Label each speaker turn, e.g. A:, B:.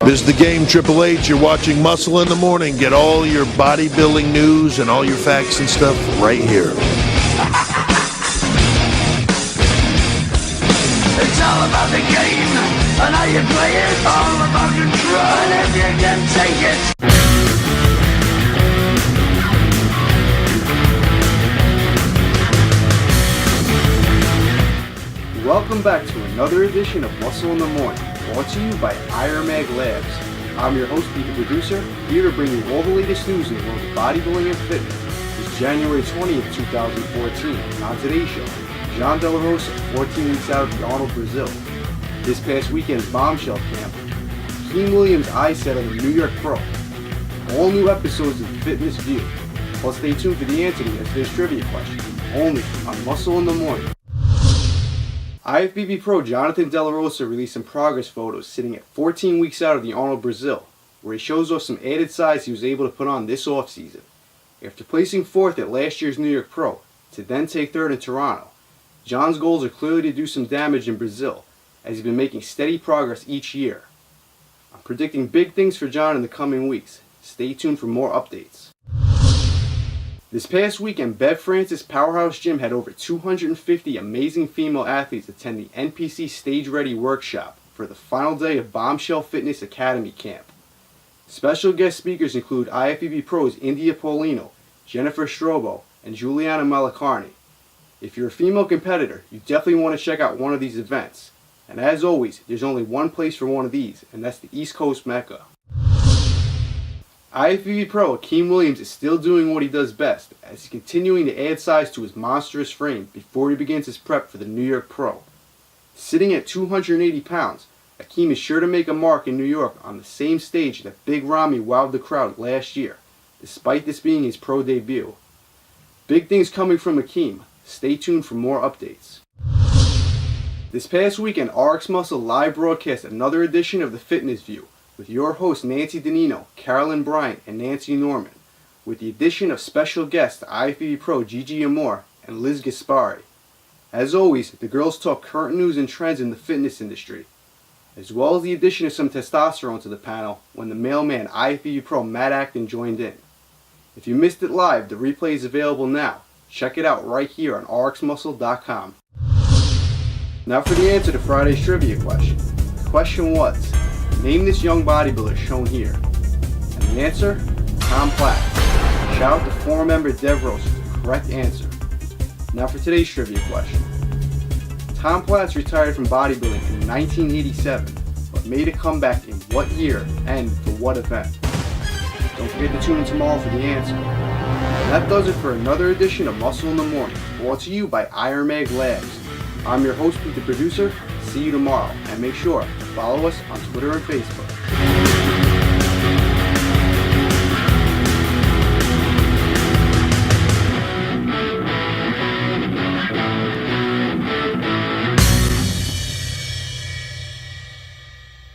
A: This is The Game, Triple H. You're watching Muscle in the Morning. Get all your bodybuilding news and all your facts and stuff right here.
B: It's all about the game and how you play it. All about control and if you can take it.
C: Welcome back to another edition of Muscle in the Morning, brought to you by Iron Mag Labs. I'm your host, Pete the Producer, here to bring you all the latest news in the world of bodybuilding and fitness. It's January 20th, 2014, and on today's show, John Delarosa, 14 weeks out of the Arnold, Brazil. This past weekend's Bombshell camp, Hakeem Williams' eye set on the New York Pro. All new episodes of Fitness View. Plus, stay tuned for the answer to yesterday's trivia question, only on Muscle in the Morning. IFBB Pro Jonathan Delarosa released some progress photos sitting at 14 weeks out of the Arnold, Brazil, where he shows off some added size he was able to put on this offseason. After placing 4th at last year's New York Pro, to then take 3rd in Toronto, John's goals are clearly to do some damage in Brazil, as he's been making steady progress each year. I'm predicting big things for John in the coming weeks. Stay tuned for more updates. This past weekend, Bev Francis Powerhouse Gym had over 250 amazing female athletes attend the NPC Stage Ready workshop for the final day of Bombshell Fitness Academy camp. Special guest speakers include IFBB pros India Paulino, Jennifer Strobo, and Juliana Malacarni. If you're a female competitor, you definitely want to check out one of these events. And as always, there's only one place for one of these, and that's the East Coast Mecca. IFBB Pro Hakeem Williams is still doing what he does best, as he's continuing to add size to his monstrous frame before he begins his prep for the New York Pro. Sitting at 280 pounds, Hakeem is sure to make a mark in New York on the same stage that Big Ramy wowed the crowd last year, despite this being his pro debut. Big things coming from Hakeem. Stay tuned for more updates. This past weekend, RX Muscle live broadcast another edition of the Fitness View, with your hosts Nancy Danino, Carolyn Bryant, and Nancy Norman, with the addition of special guests IFBB Pro Gigi Amore and Liz Gaspari. As always, the girls talk current news and trends in the fitness industry, as well as the addition of some testosterone to the panel when the mailman IFBB Pro Matt Acton joined in. If you missed it live, the replay is available now. Check it out right here on rxmuscle.com. Now for the answer to Friday's trivia question. The question was, name this young bodybuilder shown here. And the answer? Tom Platt. Shout out to former member Dev Rose for the correct answer. Now for today's trivia question. Tom Platz retired from bodybuilding in 1987, but made a comeback in what year and for what event? Don't forget to tune in tomorrow for the answer. And that does it for another edition of Muscle in the Morning, brought to you by Iron Mag Labs. I'm your host, Pete the Producer. See you tomorrow, and make sure to follow us on Twitter and Facebook.